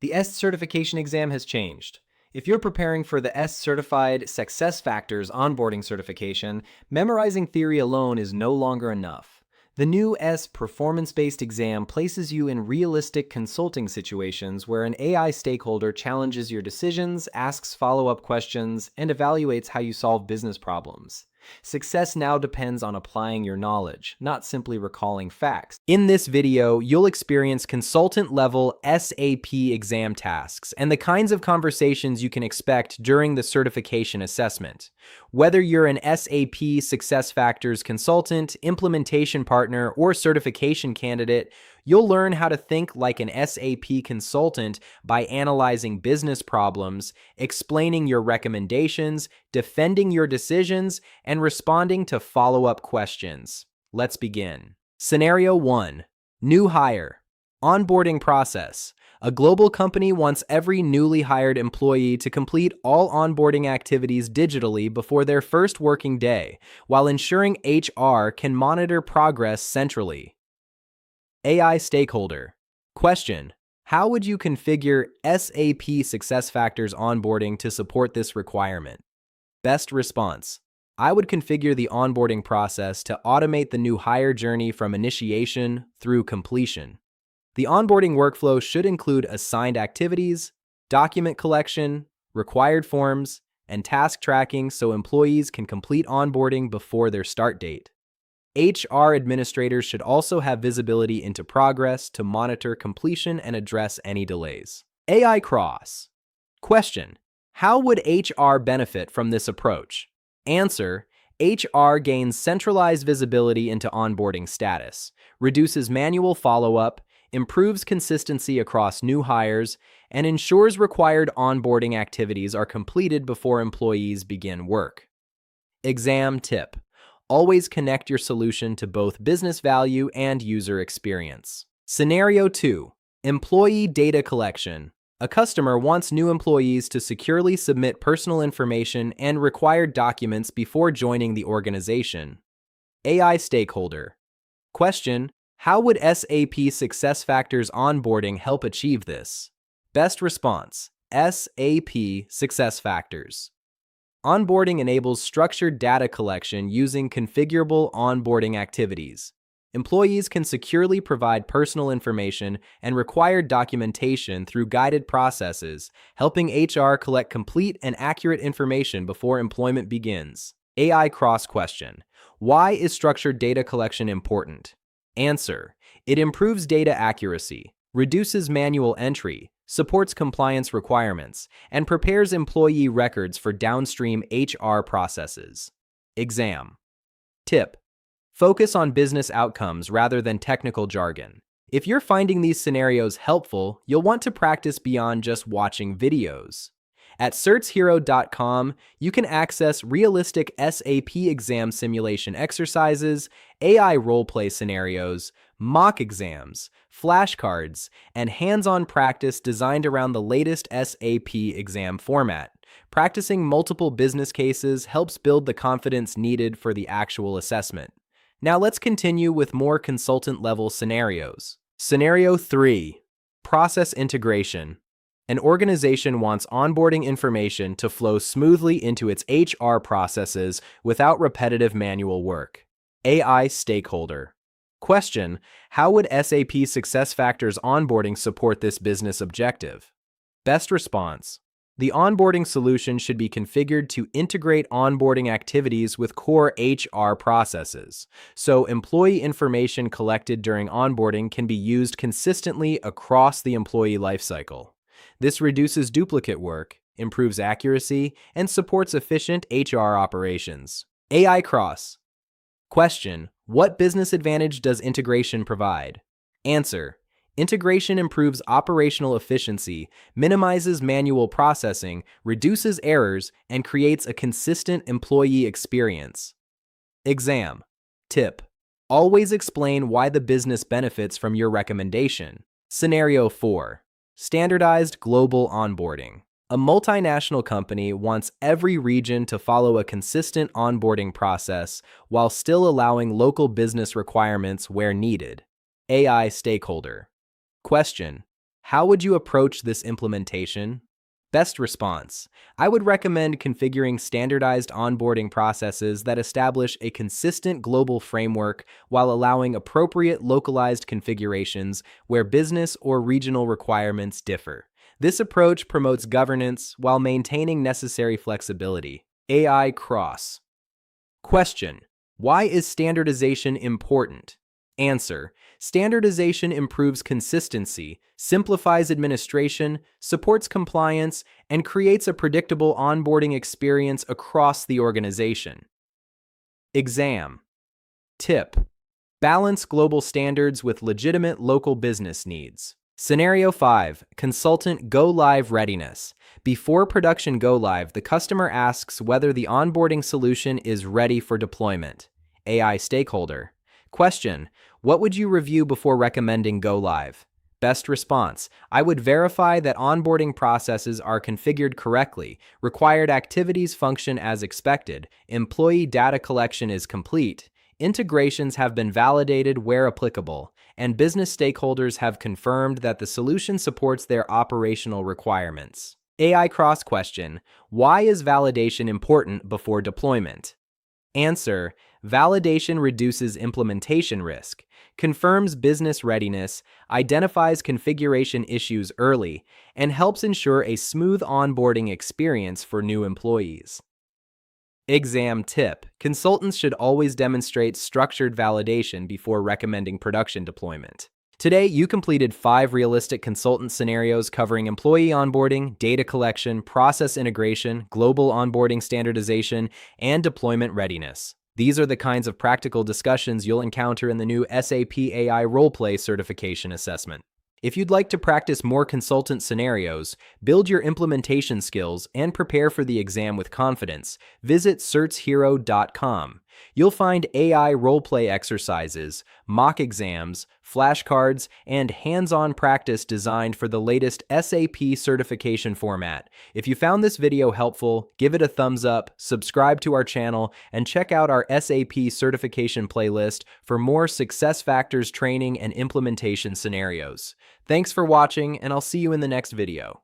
The S certification exam has changed. If you're preparing for the S Certified SuccessFactors Onboarding certification, memorizing theory alone is no longer enough. The new S performance-based exam places you in realistic consulting situations where an AI stakeholder challenges your decisions, asks follow-up questions, and evaluates how you solve business problems. Success now depends on applying your knowledge, not simply recalling facts. In this video, you'll experience consultant-level SAP exam tasks and the kinds of conversations you can expect during the certification assessment. Whether you're an SAP SuccessFactors consultant, implementation partner, or certification candidate, you'll learn how to think like an SAP consultant by analyzing business problems, explaining your recommendations, defending your decisions, and responding to follow-up questions. Let's begin. Scenario 1. New hire. Onboarding process. A global company wants every newly hired employee to complete all onboarding activities digitally before their first working day, while ensuring HR can monitor progress centrally. AI stakeholder. Question: how would you configure SAP SuccessFactors onboarding to support this requirement? Best response: I would configure the onboarding process to automate the new hire journey from initiation through completion. The onboarding workflow should include assigned activities, document collection, required forms, and task tracking so employees can complete onboarding before their start date. HR administrators should also have visibility into progress to monitor completion and address any delays. AI cross. Question: how would HR benefit from this approach? Answer: HR gains centralized visibility into onboarding status, reduces manual follow-up, improves consistency across new hires, and ensures required onboarding activities are completed before employees begin work. Exam tip: always connect your solution to both business value and user experience. Scenario 2. Employee data collection. A customer wants new employees to securely submit personal information and required documents before joining the organization. AI stakeholder. Question: how would SAP SuccessFactors onboarding help achieve this? Best response: SAP SuccessFactors. Onboarding enables structured data collection using configurable onboarding activities. Employees can securely provide personal information and required documentation through guided processes, helping HR collect complete and accurate information before employment begins. AI cross-question: why is structured data collection important? Answer: it improves data accuracy, reduces manual entry, supports compliance requirements, and prepares employee records for downstream HR processes. Exam tip: focus on business outcomes rather than technical jargon. If you're finding these scenarios helpful, you'll want to practice beyond just watching videos. At certshero.com, you can access realistic SAP exam simulation exercises, AI role-play scenarios, mock exams, flashcards, and hands-on practice designed around the latest SAP exam format. Practicing multiple business cases helps build the confidence needed for the actual assessment. Now let's continue with more consultant-level scenarios. Scenario 3. Process integration. An organization wants onboarding information to flow smoothly into its HR processes without repetitive manual work. AI stakeholder. Question: how would SAP SuccessFactors onboarding support this business objective? Best response: the onboarding solution should be configured to integrate onboarding activities with core HR processes, so employee information collected during onboarding can be used consistently across the employee lifecycle. This reduces duplicate work, improves accuracy, and supports efficient HR operations. AI cross. Question: what business advantage does integration provide? Answer: integration improves operational efficiency, minimizes manual processing, reduces errors, and creates a consistent employee experience. Exam tip: always explain why the business benefits from your recommendation. Scenario 4. Standardized global onboarding. A multinational company wants every region to follow a consistent onboarding process while still allowing local business requirements where needed. AI stakeholder. Question: How would you approach this implementation? Best response. I would recommend configuring standardized onboarding processes that establish a consistent global framework while allowing appropriate localized configurations where business or regional requirements differ. This approach promotes governance while maintaining necessary flexibility. AI Cross. Question: why is standardization important? Answer: standardization improves consistency, simplifies administration, supports compliance, and creates a predictable onboarding experience across the organization. Exam. Tip: balance global standards with legitimate local business needs. Scenario 5. Consultant Go-Live Readiness. Before production go-live, the customer asks whether the onboarding solution is ready for deployment. AI Stakeholder. Question: what would you review before recommending go-live? Best response: I would verify that onboarding processes are configured correctly, required activities function as expected, employee data collection is complete, integrations have been validated where applicable, and business stakeholders have confirmed that the solution supports their operational requirements. AI Cross Question: why is validation important before deployment? Answer: validation reduces implementation risk, confirms business readiness, identifies configuration issues early, and helps ensure a smooth onboarding experience for new employees. Exam tip: consultants should always demonstrate structured validation before recommending production deployment. Today, you completed 5 realistic consultant scenarios covering employee onboarding, data collection, process integration, global onboarding standardization, and deployment readiness. These are the kinds of practical discussions you'll encounter in the new SAP AI Role-Play certification assessment. If you'd like to practice more consultant scenarios, build your implementation skills, and prepare for the exam with confidence, visit certshero.com. You'll find AI role-play exercises, mock exams, flashcards, and hands-on practice designed for the latest SAP certification format. If you found this video helpful, give it a thumbs up, subscribe to our channel, and check out our SAP certification playlist for more SuccessFactors training and implementation scenarios. Thanks for watching, and I'll see you in the next video.